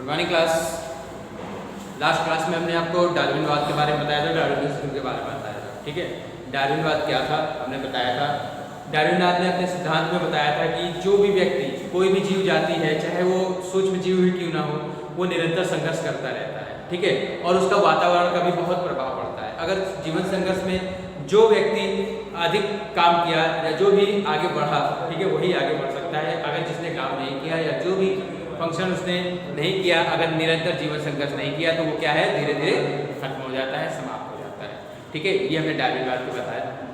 Good morning class. Last class में हमने आपको डार्विनवाद के बारे में बताया था, डार्विनिज्म के बारे में बताया था। ठीक है, डार्विनवाद क्या था हमने बताया था। डार्विनवाद ने अपने सिद्धांत में बताया था कि जो भी व्यक्ति, कोई भी जीव जाति है, चाहे वो सूक्ष्म जीव ही क्यों ना हो, वो निरंतर संघर्ष करता रहता है। ठीक है, और उसका वातावरण का भी बहुत प्रभाव पड़ता है। अगर जीवन संघर्ष में जो व्यक्ति अधिक काम किया या जो भी आगे बढ़ा, ठीक है, वही आगे बढ़ सकता है। अगर जिसने काम नहीं किया या जो भी फंक्शन उसने नहीं किया, अगर निरंतर जीवन संघर्ष नहीं किया, तो वो क्या है, धीरे धीरे खत्म हो जाता है, समाप्त हो जाता है। ठीक है, ये हमने डार्विनवाद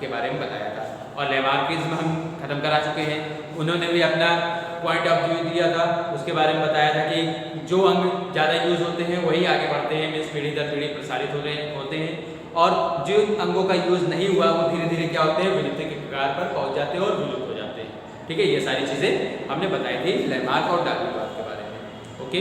के बारे में बताया था। और लैमार्किज्म हम खत्म करा चुके हैं। उन्होंने भी अपना पॉइंट ऑफ व्यू दिया था, उसके बारे में बताया था कि जो अंग ज़्यादा यूज होते हैं वही आगे बढ़ते हैं, मीन्स पीढ़ी दर पीढ़ी प्रसारित होते हैं, और जो अंगों का यूज नहीं हुआ वो धीरे धीरे क्या होते हैं, विलुप्ति के कगार पर पहुंच जाते हैं और विलुप्त हो जाते हैं। ठीक है, ये सारी चीज़ें हमने बताई थी लैमार्क और डार्विनवाद के बारे में। Okay,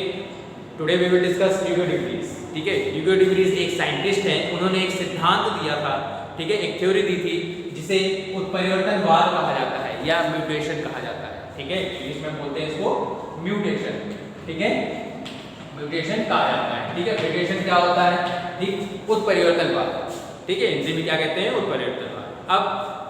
today we will discuss Hugo de Vries. ठीक है, ह्यूगो डी व्रीज एक साइंटिस्ट हैं। उन्होंने एक सिद्धांत दिया था, ठीक है, एक थ्योरी दी थी जिसे उत्परिवर्तनवाद कहा जाता है या म्यूटेशन कहा जाता है। ठीक है, इंग्लिश में बोलते हैं इसको म्यूटेशन। ठीक है, म्यूटेशन कहा जाता है। ठीक है, म्यूटेशन क्या होता है, ठीक, उत्परिवर्तनवाद। ठीक है, हिंदी में क्या कहते हैं, उत्परिवर्तनवाद। अब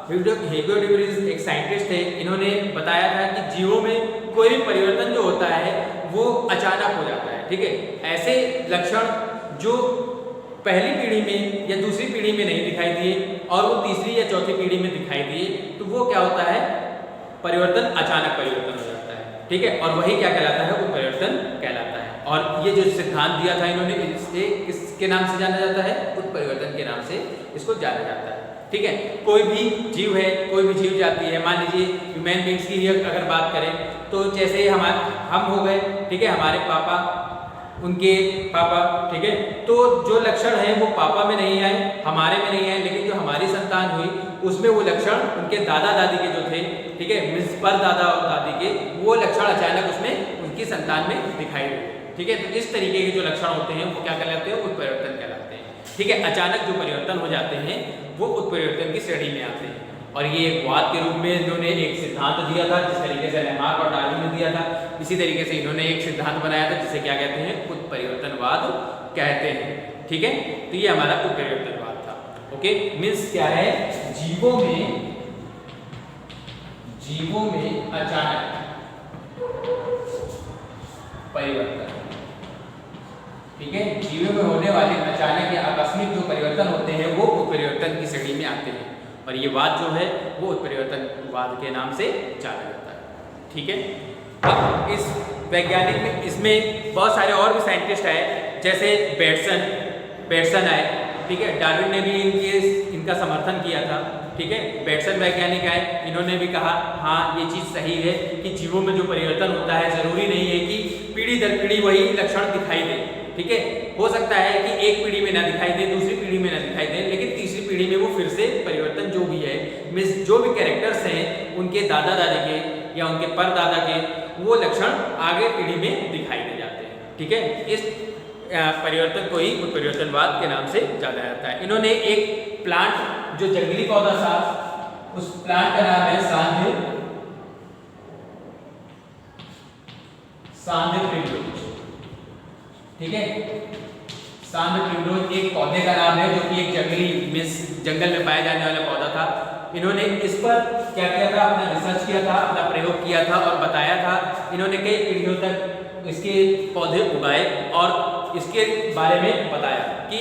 ह्यूगो डी व्रीज एक साइंटिस्ट थे। इन्होंने बताया था कि जीवों में कोई भी परिवर्तन जो होता है वो अचानक हो जाता है। ठीक है, ऐसे लक्षण जो पहली पीढ़ी में या दूसरी पीढ़ी में नहीं दिखाई दिए और वो तीसरी या चौथी पीढ़ी में दिखाई दिए, तो वो क्या होता है, परिवर्तन, अचानक परिवर्तन हो जाता है। ठीक है, और वही क्या कहलाता है, उत्परिवर्तन कहलाता है। और ये जो सिद्धांत दिया था इन्होंने, इसे किसके नाम से जाना जाता है, उत्परिवर्तन के नाम से इसको जाना जाता है। ठीक है, कोई भी जीव है, कोई भी जीव जाती है, मान लीजिए ह्यूमन बींग्स की अगर बात करें तो जैसे हम हो गए, ठीक है, हमारे पापा, उनके पापा, ठीक है, तो जो लक्षण है वो पापा में नहीं आए, हमारे में नहीं आए, लेकिन जो हमारी संतान हुई उसमें वो लक्षण उनके दादा दादी के जो थे, ठीक है, मीन्स पर दादा और दादी के, वो लक्षण अचानक उसमें उनकी संतान में दिखाई दे। ठीक है, तो इस तरीके के जो लक्षण होते हैं वो क्या कहलाते हैं, उत्परिवर्तन कहलाते हैं। ठीक है, अचानक जो परिवर्तन हो जाते हैं वो उत्परिवर्तन की श्रेणी में आते हैं। और ये एक वाद के रूप में इन्होंने एक सिद्धांत दिया था, जिस तरीके से लैमार्क और डार्विन ने दिया था, इसी तरीके से इन्होंने एक सिद्धांत बनाया था जिसे क्या कहते हैं, उत्परिवर्तनवाद कहते हैं। ठीक है, तो ये हमारा उत्परिवर्तनवाद था। ओके, मीन्स क्या है, जीवों में अचानक परिवर्तन। ठीक है, जीवों में होने वाले अचानक या आकस्मिक जो परिवर्तन होते हैं वो उत्परिवर्तन की श्रेणी में आते हैं, और ये वाद जो है वो उत्परिवर्तनवाद के नाम से जाना जाता है। ठीक है, अब इस वैज्ञानिक में, इसमें बहुत सारे और भी साइंटिस्ट आए, जैसे बेटसन आए। ठीक है, डार्विन ने भी इनका समर्थन किया था। ठीक है, बेटसन वैज्ञानिक आए, इन्होंने भी कहा हाँ ये चीज़ सही है कि जीवों में जो परिवर्तन होता है जरूरी नहीं है कि पीढ़ी दर पीढ़ी वही लक्षण दिखाई दे। ठीक है, हो सकता है कि एक पीढ़ी में ना दिखाई दे, दूसरी पीढ़ी में ना दिखाई दे, लेकिन तीसरी पीढ़ी में वो फिर से परिवर्तन जो भी है, मीन्स जो भी कैरेक्टर्स हैं उनके दादा दादी के या उनके परदादा के, वो लक्षण आगे पीढ़ी में दिखाई दे जाते हैं। ठीक है, इस परिवर्तन को ही उत्परिवर्तनवाद के नाम से जाना जाता है। इन्होंने एक प्लांट, जो जंगली पौधा था, उस प्लांट का नाम है सांध्य प्रिमरोज। ठीक है, सांध्य प्रिमरोज एक पौधे का नाम है जो कि एक जंगली, मीन्स जंगल में पाया जाने वाला पौधा था। इन्होंने इस पर क्या किया था, अपना रिसर्च किया था, अपना प्रयोग किया था और बताया था। इन्होंने कई पीढ़ियों तक इसके पौधे उगाए और इसके बारे में बताया कि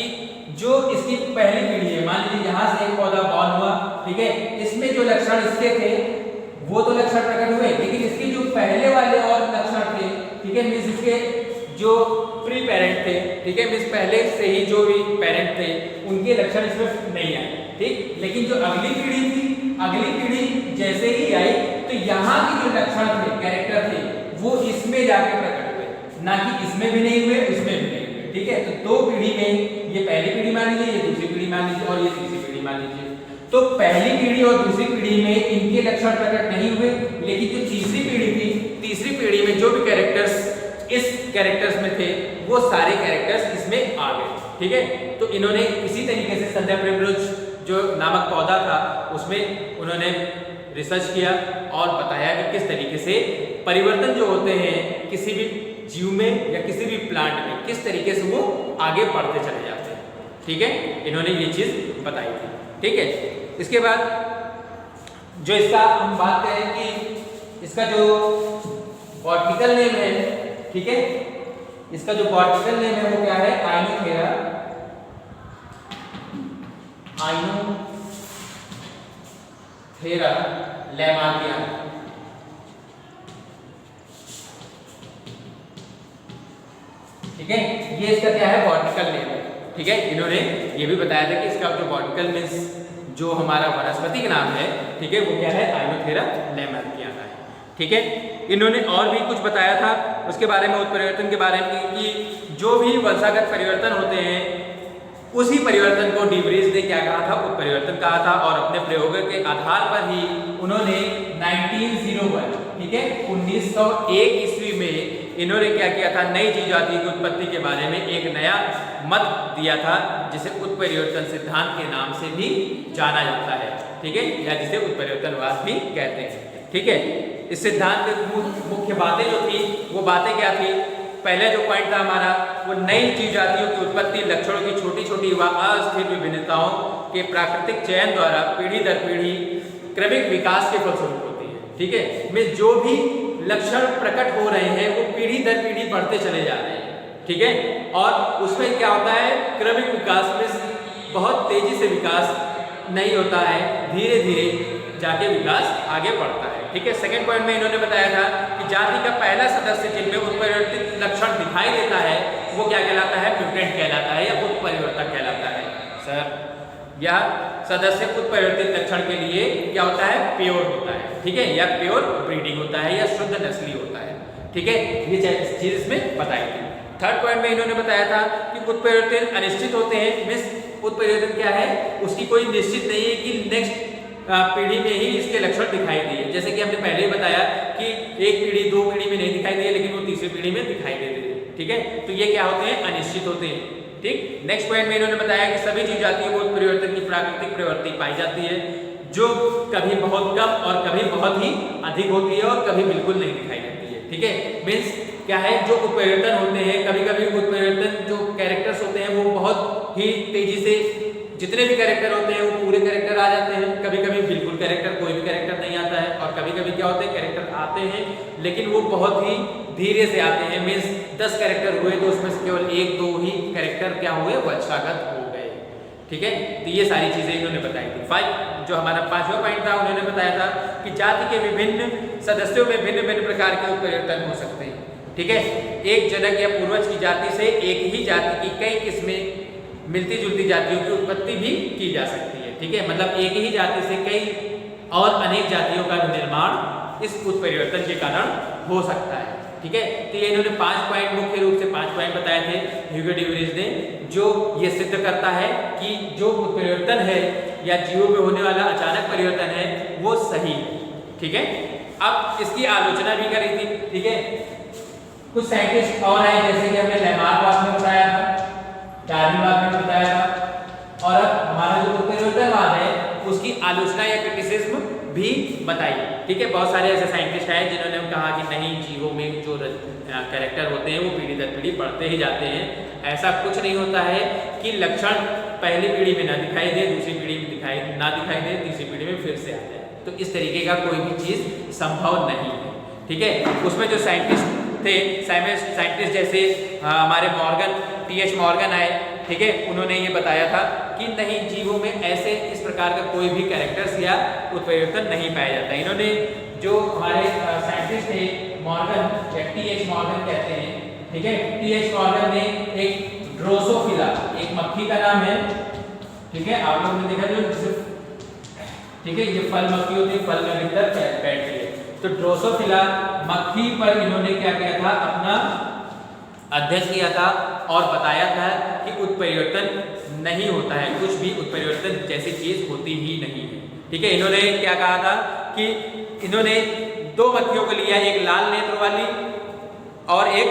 जो इसकी पहली पीढ़ी है, मान लीजिए यहाँ से एक पौधा बॉर्न हुआ, ठीक है, इसमें जो लक्षण इसके थे वो तो लक्षण प्रकट हुए, लेकिन इसके जो पहले वाले और लक्षण थे, ठीक है, मीन्स इसके जो प्री पेरेंट थे, ठीक है, मीन्स पहले से ही जो भी पेरेंट थे उनके लक्षण इसमें नहीं आए। ठीक, लेकिन जो अगली पीढ़ी थी, अगली पीढ़ी जैसे ही आई तो यहाँ के जो लक्षण थे, कैरेक्टर थे, वो इसमें जाके प्रकट हुए, ना कि इसमें भी नहीं हुए, उसमें भी नहीं हुए। ठीक है, तो दो पीढ़ी में, ये पहली पीढ़ी मान लीजिए, ये दूसरी पीढ़ी मान लीजिए और ये तीसरी पीढ़ी मान लीजिए, तो पहली पीढ़ी और दूसरी पीढ़ी में इनके लक्षण प्रकट नहीं हुए, लेकिन जो तीसरी पीढ़ी थी, तीसरी पीढ़ी में जो भी कैरेक्टर्स इस कैरेक्टर्स में थे वो सारे कैरेक्टर्स इसमें आ गए। ठीक है, तो इन्होंने इसी तरीके से सांध्य प्रिमरोज जो नामक पौधा था उसमें उन्होंने रिसर्च किया और बताया कि किस तरीके से परिवर्तन जो होते हैं किसी भी जीव में या किसी भी प्लांट में किस तरीके से वो आगे बढ़ते चले जाते हैं। ठीक है, इन्होंने ये चीज बताई थी। ठीक है, इसके बाद जो इसका हम बात करें कि इसका जो बॉटनिकल नेम है, ठीक है, इसका जो बॉटनिकल नेम है वो क्या है, आइनोथेरा लैमार्किया। ठीक है, ये इसका क्या है, बॉटनिकल नेम है। ठीक है, इन्होंने ये भी बताया था कि इसका जो बॉटनिकल मीन्स जो हमारा वनस्पति का नाम है, ठीक है, वो क्या है, आइनोथेरा लैमार्कियाना है। ठीक है, इन्होंने और भी कुछ बताया था उसके बारे में, उत्परिवर्तन के बारे में, कि जो भी वंशागत परिवर्तन होते हैं उसी परिवर्तन को डी वरीज ने क्या कहा था, उत्परिवर्तन कहा था। और अपने प्रयोग के आधार पर ही उन्होंने 1901, ठीक है, 1901 ईस्वी में इन्होंने क्या किया था, नई जीव जाति की उत्पत्ति के बारे में एक नया मत दिया था, जिसे उत्परिवर्तन सिद्धांत के नाम से भी जाना जाता है। ठीक है, या जिसे उत्परिवर्तनवाद भी कहते हैं। ठीक है, इस सिद्धांत की मुख्य बातें जो थी वो बातें क्या थी, पहले जो पॉइंट था हमारा, वो नई जीव जातियों की उत्पत्ति लक्षणों की छोटी छोटी व अस्थिर विभिन्नताओं के प्राकृतिक चयन द्वारा पीढ़ी दर पीढ़ी क्रमिक विकास के फलस्वरूप होती है। ठीक है, में जो भी लक्षण प्रकट हो रहे हैं वो पीढ़ी दर पीढ़ी बढ़ते चले जा रहे हैं। ठीक है, और उसमें क्या होता है, क्रमिक विकास में बहुत तेजी से विकास नहीं होता है, धीरे धीरे जाके विकास आगे बढ़ता है। ठीक है, सेकंड पॉइंट में इन्होंने बताया था कि जाति का पहला सदस्य जिनमें उत्परिवर्तित लक्षण दिखाई देता है वो क्या कहलाता है, म्यूटेंट कहलाता है या उत्परिवर्तक कहलाता है। सर, यह सदस्य उत्परिवर्तित लक्षण के लिए क्या होता है, प्योर होता है। ठीक है, या प्योर ब्रीडिंग होता है या शुद्ध नस्ली होता है। ठीक है, ये चीज इसमें बताई थी। थर्ड पॉइंट में इन्होंने बताया था कि उत्परिवर्तन अनिश्चित होते हैं। मिस उत्परिवर्तन क्या है, उसकी कोई निश्चित नहीं है कि नेक्स्ट पीढ़ी में ही इसके लक्षण दिखाई दिए। जैसे कि हमने पहले ही बताया कि एक पीढ़ी दो पीढ़ी में नहीं दिखाई दिए, लेकिन वो तीसरी पीढ़ी में दिखाई देते थे। ठीक है, तो ये क्या होते हैं, अनिश्चित होते हैं। ठीक, नेक्स्ट पॉइंट में इन्होंने बताया कि सभी जीव जातियों को उत्परिवर्तन की प्राकृतिक प्रवृत्ति पाई जाती है, जो कभी बहुत कम और कभी बहुत ही अधिक होती है और कभी बिल्कुल नहीं दिखाई देती है। ठीक है, मीन्स क्या है, जो उत्परिवर्तन होते हैं, कभी कभी उत्परिवर्तन जो कैरेक्टर्स होते हैं वो बहुत ही तेजी से, जितने भी कैरेक्टर होते हैं वो पूरे कैरेक्टर आ जाते हैं, कभी कभी बिल्कुल कैरेक्टर, कोई भी कैरेक्टर नहीं आता है, और कभी कभी क्या होते हैं, कैरेक्टर आते हैं लेकिन वो बहुत ही धीरे से आते हैं। मीन्स 10 कैरेक्टर हुए तो उसमें से केवल 1-2 ही कैरेक्टर क्या हुए, वंशागत हो गए। ठीक है, तो ये सारी चीजें इन्होंने बताई थी। 5 जो हमारा 5वां पॉइंट था, उन्होंने बताया था कि जाति के विभिन्न सदस्यों में भिन्न भिन्न प्रकार के उत्परिवर्तन हो सकते हैं। ठीक है, एक जनक या पूर्वज की जाति से एक ही जाति की कई किस्में मिलती जुलती जातियों की उत्पत्ति भी की जा सकती है। ठीक है, मतलब एक ही जाति से कई और अनेक जातियों का निर्माण इस उत्परिवर्तन के कारण हो सकता है। ठीक है, तो ये इन्होंने 5 पॉइंट, मुख्य रूप से 5 पॉइंट बताए थे ह्यूगो डी वरीज ने, जो ये सिद्ध करता है कि जो उत्परिवर्तन है या जीवों में होने वाला अचानक परिवर्तन है वो सही है। ठीक है, अब इसकी आलोचना भी करी थी। ठीक है, कुछ साइंटिस्ट और हैं, जैसे कि हमने लैमार्कवाद में बताया था, डार्विनवाद में बताया था, और अब हमारा जो उत्परिवर्तनवाद है उसकी आलोचना या क्रिटिसिज्म भी बताई। ठीक है, बहुत सारे ऐसे साइंटिस्ट हैं जिन्होंने कहा कि नहीं, जीवों में जो कैरेक्टर होते हैं वो पीढ़ी दर पीढ़ी बढ़ते ही जाते हैं। ऐसा कुछ नहीं होता है कि लक्षण पहली पीढ़ी में ना दिखाई दे, दूसरी पीढ़ी में ना दिखाई दे, तीसरी पीढ़ी में फिर से आ जाए। तो इस तरीके का कोई भी चीज़ संभव नहीं है। ठीक है, उसमें जो साइंटिस्ट थे, साइंटिस्ट जैसे हमारे TH मॉर्गन आए। ठीक है, उन्होंने ये बताया था कि नहीं, जीवों में ऐसे इस प्रकार का कोई भी कैरेक्टर्स या उत्परिवर्तन नहीं पाया जाता। इन्होंने जो हमारे साइंटिस्ट थे मॉर्गन या TH मॉर्गन कहते हैं। ठीक है, TH मॉर्गन ने एक ड्रोसोफिला, एक मक्खी का नाम है। ठीक है, आप लोगों ने देखा जो, ठीक है, ये फल मक्खी होती है, फल में भीतर बैठती है। तो ड्रोसोफिला मक्खी पर इन्होंने क्या किया था, अपना अध्ययन किया था और बताया था कि उत्परिवर्तन नहीं होता है, कुछ भी उत्परिवर्तन जैसी चीज होती ही नहीं है। ठीक है, इन्होंने क्या कहा था कि इन्होंने 2 मक्खियों को लिया, एक लाल नेत्र वाली और एक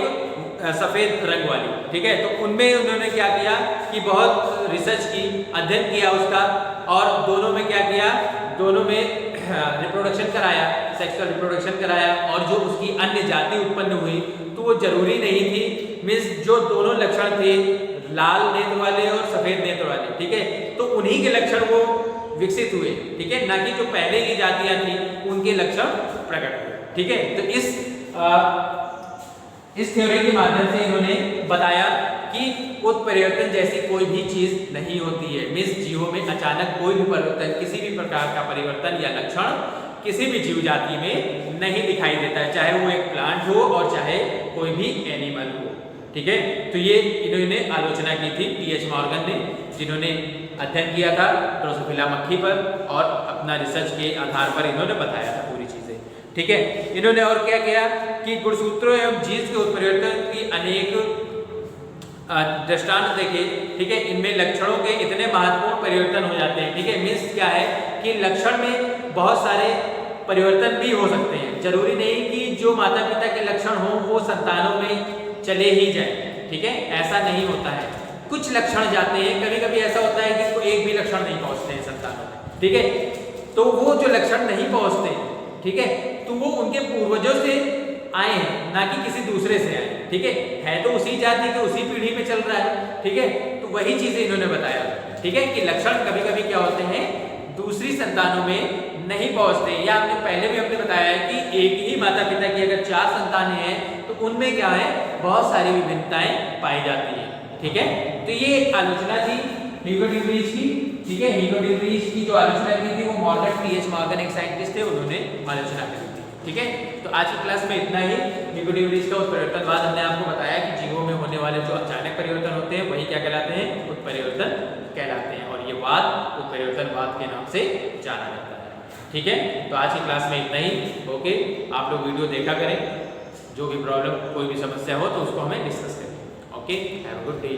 सफेद रंग वाली। ठीक है, तो उनमें उन्होंने क्या किया कि बहुत रिसर्च की, अध्ययन किया उसका, और दोनों में क्या किया, दोनों में रिप्रोडक्शन कराया, सेक्सुअल रिप्रोडक्शन कराया और जो उसकी अन्य जाति उत्पन्न हुई तो वो जरूरी नहीं थी, मीन्स जो दोनों लक्षण थे लाल नेत्र वाले और सफेद नेत्र वाले, ठीक है, तो उन्हीं के लक्षण वो विकसित हुए, ठीक है, ना कि जो पहले की जातियां थी उनके लक्षण प्रकट हुए, ठीक है। तो इस थ्योरी के माध्यम से इन्होंने बताया कि उत्परिवर्तन जैसी कोई भी चीज नहीं होती है, मीन्स जीवों में अचानक कोई भी परिवर्तन, किसी भी प्रकार का परिवर्तन या लक्षण किसी भी जीव जाति में नहीं दिखाई देता है, चाहे वो एक प्लांट हो और चाहे कोई भी एनिमल हो, ठीक है। तो ये इन्होंने आलोचना की थी टीएच मॉर्गन ने, जिन्होंने अध्ययन किया था ड्रोसोफिला मक्खी पर और अपना रिसर्च के आधार पर इन्होंने बताया था पूरी चीजें, ठीक है। इन्होंने और क्या किया कि गुणसूत्रों एवं जीन्स के उत्परिवर्तन की अनेक दृष्टांत देखे, ठीक है, इनमें लक्षणों के इतने महत्वपूर्ण परिवर्तन हो जाते हैं, ठीक है, मीन्स क्या है कि लक्षण में बहुत सारे परिवर्तन भी हो सकते हैं, जरूरी नहीं कि जो माता पिता के लक्षण हो वो संतानों में चले ही जाए, ठीक है, ऐसा नहीं होता है, कुछ लक्षण जाते हैं, कभी कभी ऐसा होता है कि एक भी लक्षण नहीं पहुंचते हैं संतानों में, ठीक है, तो वो जो लक्षण नहीं पहुंचते, ठीक है, तो वो उनके पूर्वजों से आए हैं, ना कि किसी दूसरे से आए, ठीक है तो उसी जाति के उसी पीढ़ी में चल रहा है, ठीक है, तो वही चीजें इन्होंने बताया, ठीक है, कि लक्षण कभी कभी क्या होते हैं दूसरी संतानों में नहीं पहुंचते, या हमने पहले भी हमने बताया है कि एक ही माता पिता की अगर 4 संतानें हैं तो उनमें क्या है बहुत सारी विभिन्नताएं पाई जाती है, ठीक है। तो ये आलोचना थी ह्यूगो ड्यूबरीज की, ठीक है, ह्यूगो ड्यूबरीज की जो आलोचना की थी वो मॉर्गन टीएच मॉर्गन एक साइंटिस्ट थे, उन्होंने आलोचना की थी, ठीक है। तो आज की क्लास में इतना ही। ह्यूगो ड्यूबरीज का उत्परिवर्तनवाद हमने आपको बताया कि जीवों में होने वाले जो अचानक परिवर्तन होते हैं वही क्या कहलाते हैं, उत्परिवर्तन कहलाते हैं, और ये वाद उत्परिवर्तनवाद के नाम से जाना जाता है, ठीक है। तो आज की क्लास में इतना ही, ओके, आप लोग वीडियो देखा करें, जो भी प्रॉब्लम कोई भी समस्या हो तो उसको हमें डिस्कस करें, okay, have a good day.